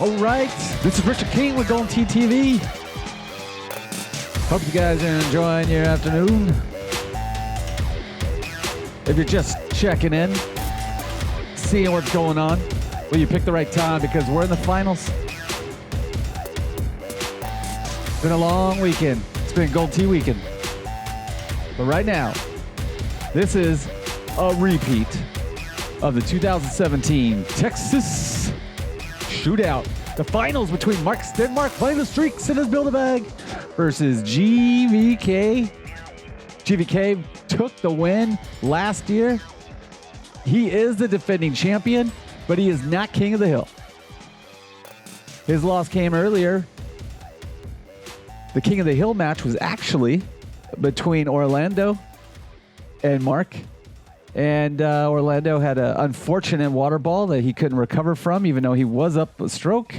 All right, this is Richard King with GoldenTeeTV. Hope you guys are enjoying your afternoon. If you're just checking in, seeing what's going on, well, you picked the right time because we're in the finals. It's been a long weekend. It's been Gold T weekend. But right now, this is a repeat of the 2017 Texas Shootout. The finals between Mark Stenmark playing the streaks in his Build-A-Bag versus GVK. GVK took the win last year. He is the defending champion, but he is not king of the hill. His loss came earlier. The king of the hill match was actually between Orlando and Mark. And Orlando had an unfortunate water ball that he couldn't recover from, even though he was up a stroke.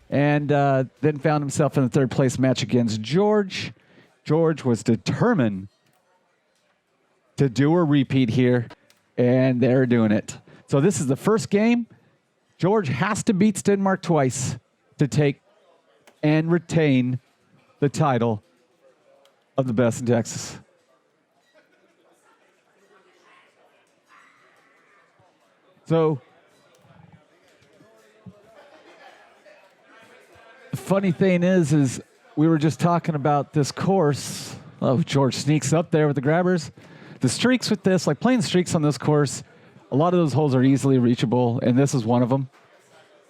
And then found himself in the third place match against George. George was determined to do a repeat here, and they're doing it. So this is the first game. George has to beat Stenmark twice to take and retain the title of the best in Texas. So, the funny thing is we were just talking about this course. Oh, George sneaks up there with the grabbers. The streaks with this, like playing streaks on this course, a lot of those holes are easily reachable, and this is one of them.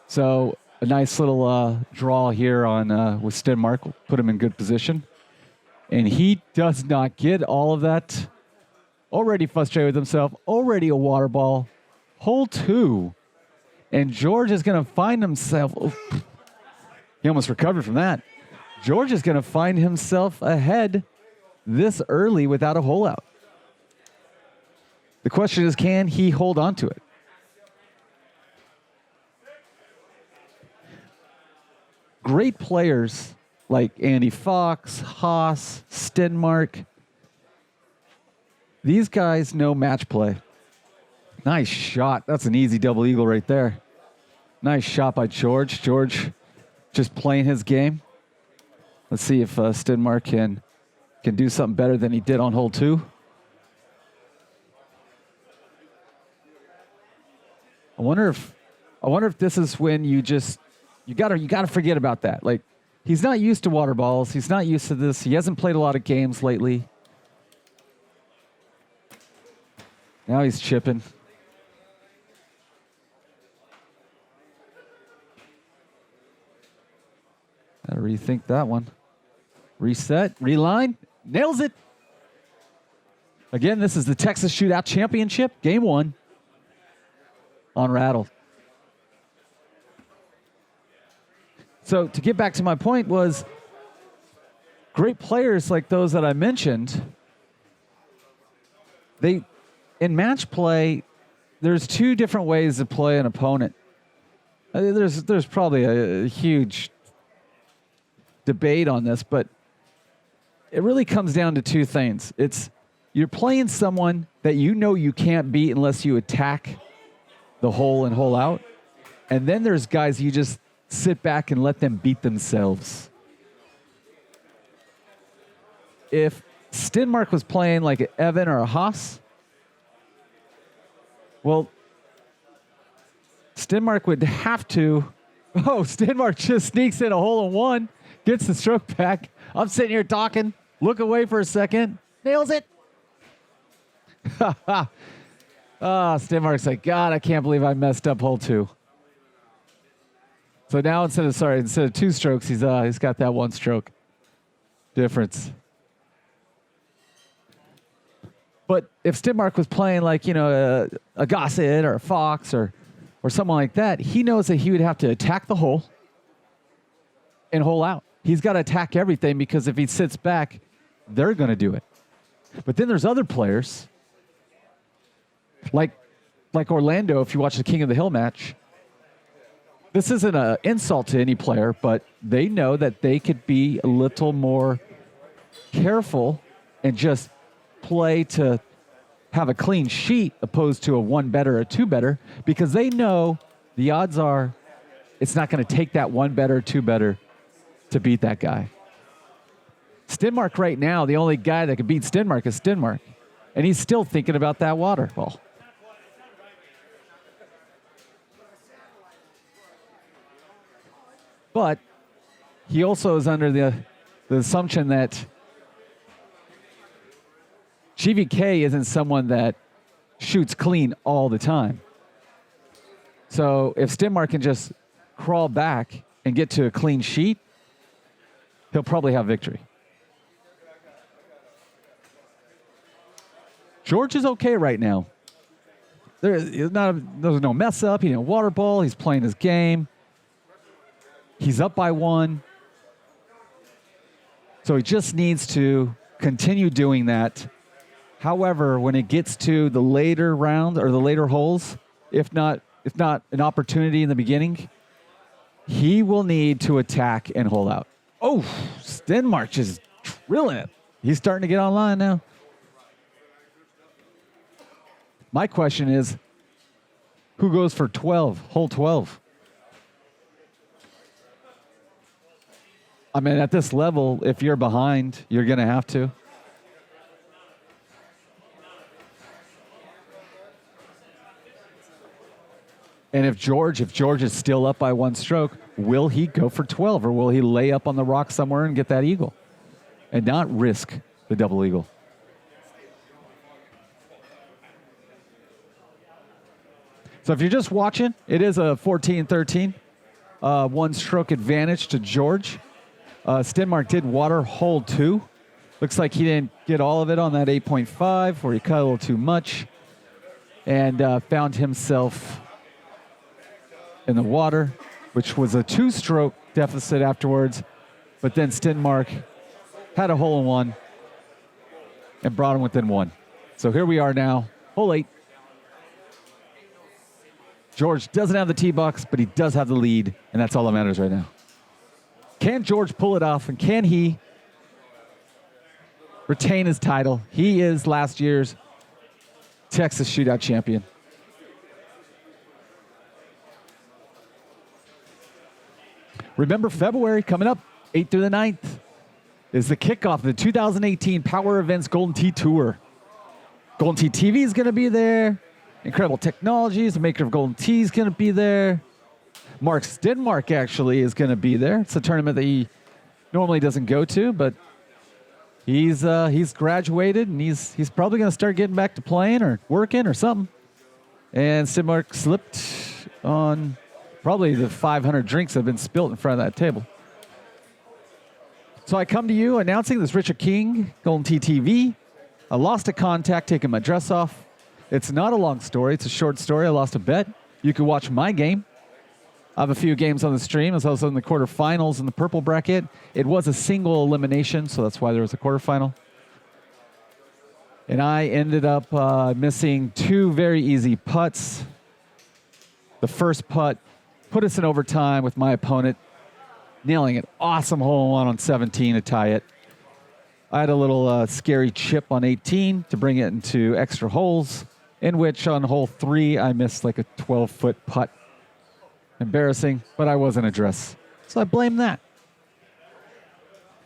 So, a nice little draw here on with Stenmark will put him in good position. And he does not get all of that. Already frustrated with himself, already a water ball. Hole 2, and George is going to find himself. Oh, he almost recovered from that. George is going to find himself ahead this early without a hole out. The question is, can he hold on to it? Great players like Andy Fox, Haas, Stenmark. These guys know match play. Nice shot. That's an easy double eagle right there. Nice shot by George. George just playing his game. Let's see if Stenmark can do something better than he did on hole 2. I wonder if this is when you gotta forget about that. Like, he's not used to water balls. He's not used to this. He hasn't played a lot of games lately. Now he's chipping. Gotta rethink that one. Reset, reline, nails it. Again, this is the Texas Shootout Championship, game 1 on Rattle. So to get back to my point was, great players like those that I mentioned, in match play, there's 2 different ways to play an opponent. There's probably a huge debate on this, but it really comes down to 2 things. It's you're playing someone that you know you can't beat unless you attack the hole and hole out. And then there's guys you just sit back and let them beat themselves. If Stenmark was playing like an Evan or a Haas, well, Stenmark would have to. Oh, Stenmark just sneaks in a hole in 1. Gets the stroke back. I'm sitting here talking. Look away for a second. Nails it. Stenmark's like, God, I can't believe I messed up hole 2. So now instead of 2 strokes, he's got that 1 stroke difference. But if Stenmark was playing like, a Gossett or a Fox or someone like that, he knows that he would have to attack the hole and hole out. He's got to attack everything because if he sits back, they're going to do it. But then there's other players like Orlando. If you watch the King of the Hill match, this isn't an insult to any player, but they know that they could be a little more careful and just play to have a clean sheet opposed to a 1 better or 2 better, because they know the odds are it's not going to take that one better, two better to beat that guy. Stenmark right now, the only guy that can beat Stenmark is Stenmark. And he's still thinking about that waterfall. But he also is under the assumption that GVK isn't someone that shoots clean all the time. So if Stenmark can just crawl back and get to a clean sheet, he'll probably have victory. George is okay right now. There's no mess up. He didn't water ball. He's playing his game. He's up by 1. So he just needs to continue doing that. However, when it gets to the later round or the later holes, if not an opportunity in the beginning, he will need to attack and hole out. Oh, Stenmark is drilling it. He's starting to get online now. My question is, who goes for 12, hole 12? I mean, at this level, if you're behind, you're going to have to. And if George is still up by 1 stroke, will he go for 12 or will he lay up on the rock somewhere and get that eagle and not risk the double eagle? So if you're just watching, it is a 14-13, 1 stroke advantage to George. Stenmark did water hole 2. Looks like he didn't get all of it on that 8.5 where he cut a little too much and found himself in the water, which was a 2-stroke deficit afterwards. But then Stenmark had a hole in 1 and brought him within 1. So here we are now, hole 8. George doesn't have the tee box, but he does have the lead, and that's all that matters right now. Can George pull it off, and can he retain his title? He is last year's Texas Shootout champion. Remember, February coming up, 8th through the 9th, is the kickoff of the 2018 Power Events Golden Tee Tour. GoldenTeeTV is going to be there. Incredible Technologies, the maker of Golden Tee, is going to be there. Mark Stenmark actually is going to be there. It's a tournament that he normally doesn't go to, but he's graduated and he's probably going to start getting back to playing or working or something. And Stenmark slipped on probably the 500 drinks that have been spilt in front of that table. So I come to you announcing this Richard King, GoldenTeeTV. I lost a contact taking my dress off. It's not a long story. It's a short story. I lost a bet. You can watch my game. I have a few games on the stream. I was also in the quarterfinals in the purple bracket. It was a single elimination, so that's why there was a quarterfinal. And I ended up missing 2 very easy putts. The first putt put us in overtime with my opponent nailing an awesome hole-in-one on 17 to tie it. I had a little scary chip on 18 to bring it into extra holes, in which on hole 3 I missed like a 12-foot putt. Embarrassing, but I wasn't addressed. So I blame that.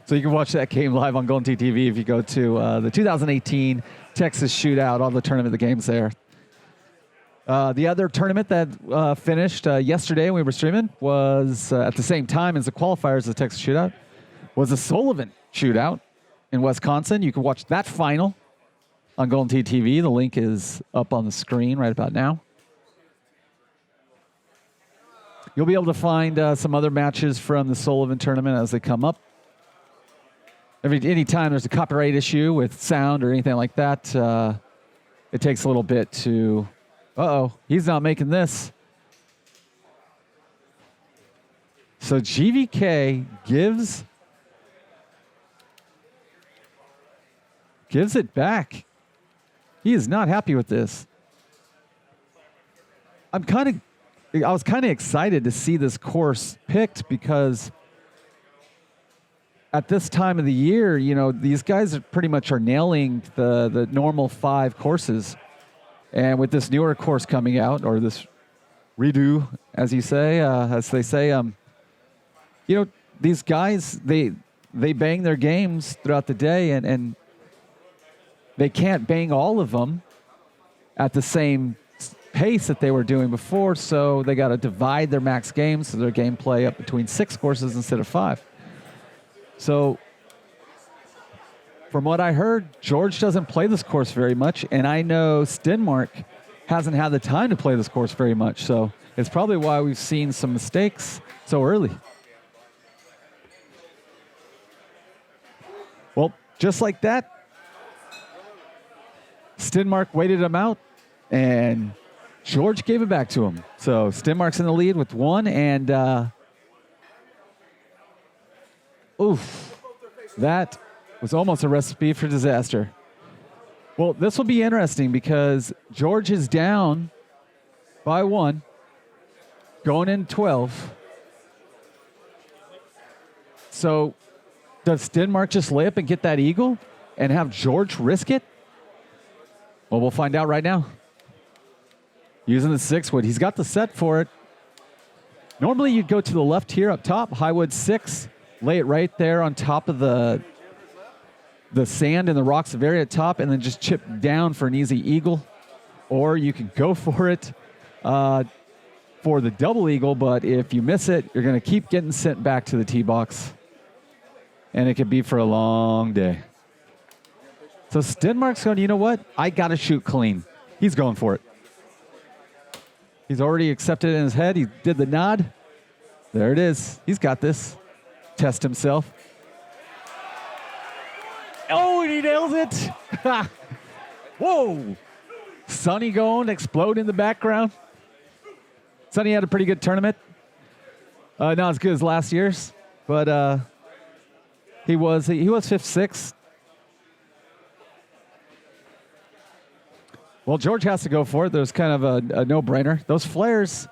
So you can watch that game live on GoldenTeeTV if you go to the 2018 Texas Shootout, all the tournament, the games there. The other tournament that finished yesterday when we were streaming was at the same time as the qualifiers of the Texas Shootout, was the Sullivan Shootout in Wisconsin. You can watch that final on GoldenTeeTV. The link is up on the screen right about now. You'll be able to find some other matches from the Sullivan tournament as they come up. Anytime there's a copyright issue with sound or anything like that, it takes a little bit to... Uh-oh, he's not making this. So GVK gives it back. He is not happy with this. I was kind of excited to see this course picked because at this time of the year, you know, these guys pretty much are nailing the normal 5 courses. And with this newer course coming out, or this redo, as you say, as they say. You know, these guys, they bang their games throughout the day, and they can't bang all of them at the same pace that they were doing before, so they got to divide their max games, so their gameplay up between 6 courses instead of 5. So from what I heard, George doesn't play this course very much, and I know Stenmark hasn't had the time to play this course very much, so it's probably why we've seen some mistakes so early. Well, just like that, Stenmark waited him out, and George gave it back to him. So Stenmark's in the lead with 1, and oof, that was almost a recipe for disaster. Well, this will be interesting because George is down by 1, going in 12. So does Stenmark just lay up and get that eagle and have George risk it? Well, we'll find out right now. Using the 6-wood. He's got the set for it. Normally you'd go to the left here up top, high wood 6, lay it right there on top of the sand and the rocks the very at top, and then just chip down for an easy eagle. Or you can go for it for the double eagle, but if you miss it, you're going to keep getting sent back to the tee box. And it could be for a long day. So Stenmark's going, you know what? I got to shoot clean. He's going for it. He's already accepted it in his head. He did the nod. There it is. He's got this. Test himself. Oh, and he nails it. Whoa. Sonny going, explode in the background. Sonny had a pretty good tournament. Not as good as last year's, but he was 5th, 6th. Well, George has to go for it. There's kind of a no-brainer. Those flares,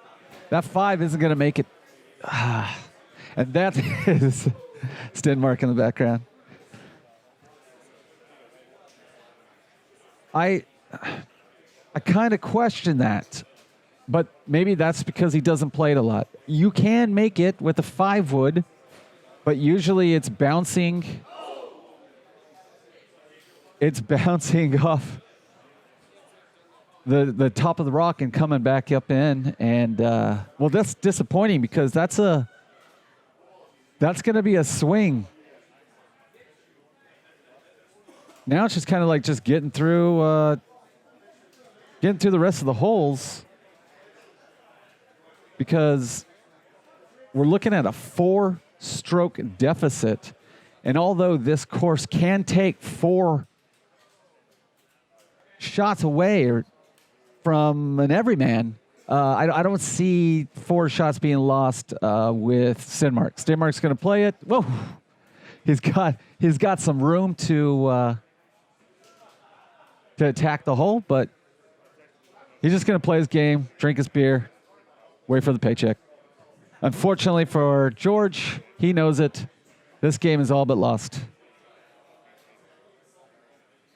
that 5 isn't going to make it. And that is Stenmark in the background. I kind of question that, but maybe that's because he doesn't play it a lot. You can make it with a 5-wood, but usually it's bouncing. It's bouncing off the top of the rock and coming back up in, and well, that's disappointing because that's going to be a swing. Now it's just kind of like just getting through the rest of the holes, because we're looking at a 4-stroke deficit, and although this course can take 4 shots away or from an everyman, I don't see 4 shots being lost with Stenmark. Stenmark's going to play it. Whoa, he's got some room to attack the hole, but he's just going to play his game, drink his beer, wait for the paycheck. Unfortunately for George, he knows it. This game is all but lost.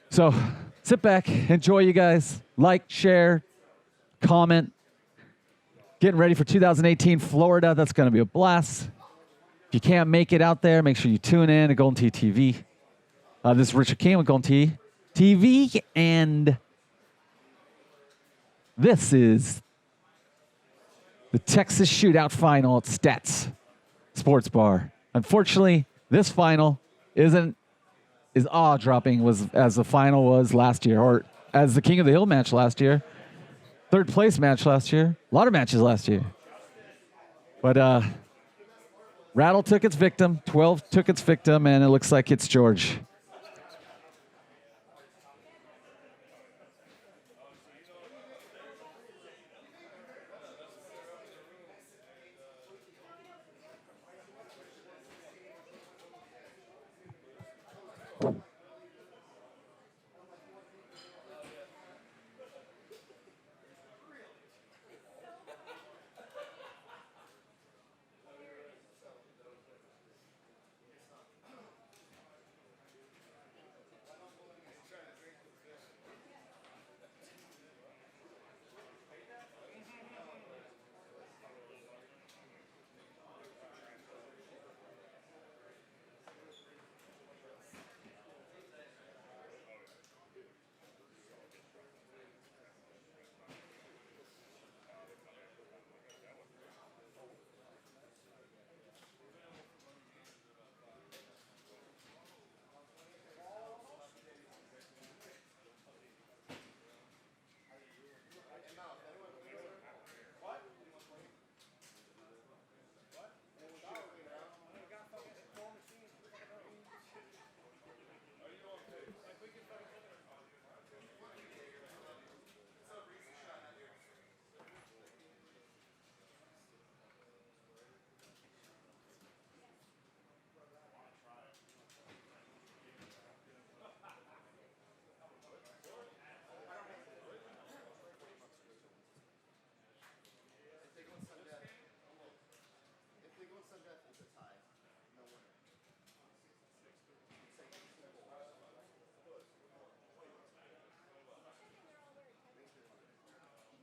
So sit back, enjoy, you guys. Like, share, comment. Getting ready for 2018 Florida. That's going to be a blast. If you can't make it out there, make sure you tune in to GoldenTeeTV. This is Richard King with GoldenTeeTV, and this is the Texas Shootout final at Stats Sports Bar. Unfortunately, this final is awe-dropping as the final was last year, or as the King of the Hill match last year, 3rd place match last year, a lot of matches last year. But Rattle took its victim, 12 took its victim, and it looks like it's George.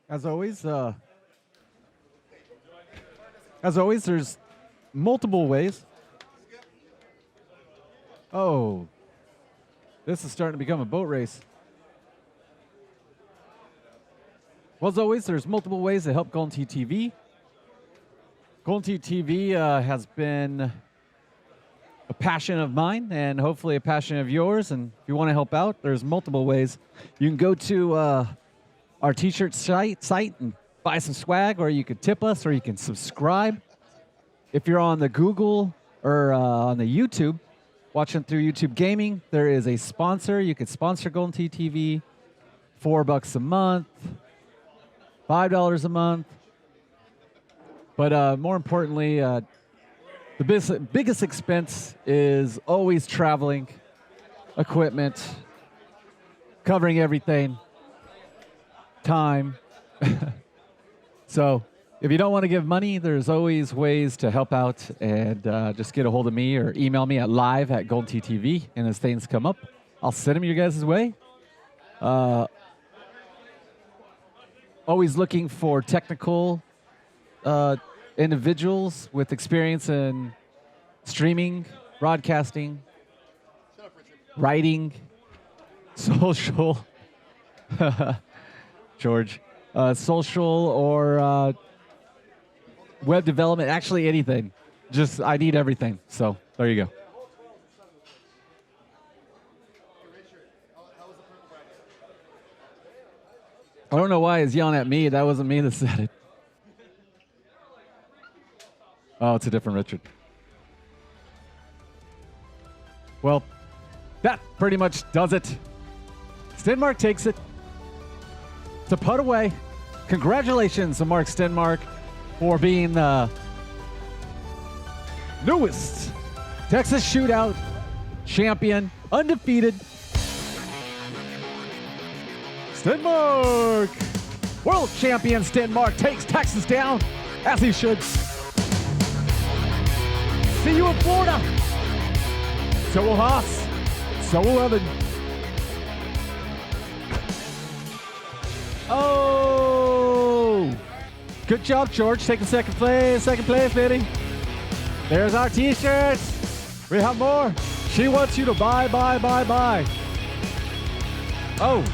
As always, there's multiple ways. Oh, this is starting to become a boat race. Well, as always, there's multiple ways to help GoldenTeeTV. GoldenTeeTV has been a passion of mine and hopefully a passion of yours. And if you want to help out, there's multiple ways. You can go to our t-shirt site and buy some swag, or you could tip us, or you can subscribe. If you're on the Google or on the YouTube, watching through YouTube Gaming, there is a sponsor. You could sponsor GoldenTeeTV, $4 a month, $5 a month. But more importantly, the biggest expense is always traveling, equipment, covering everything, time. So if you don't want to give money, there's always ways to help out, and just get a hold of me or email me at live@GoldenTeeTV, and as things come up, I'll send them your guys' way. Always looking for technical individuals with experience in streaming, broadcasting, writing, social, George, social or web development, actually anything. Just, I need everything. So there you go. I don't know why he's yelling at me. That wasn't me that said it. Oh, it's a different Richard. Well, that pretty much does it. Stenmark takes it. It's a put away. Congratulations to Mark Stenmark for being the newest Texas Shootout champion, undefeated. Stenmark! World champion Stenmark takes Texas down, as he should. See you in Florida. So will Haas. So will Evan. Oh! Good job, George. Taking second place, Vinny. There's our t-shirts. We have more. She wants you to buy. Oh,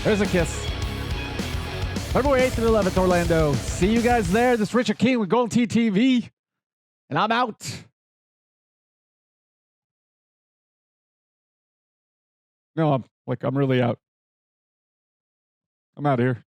there's a kiss. February 8th and 11th, Orlando. See you guys there. This is Richard King with GoldenTeeTV, and I'm out. No, I'm really out. I'm out of here.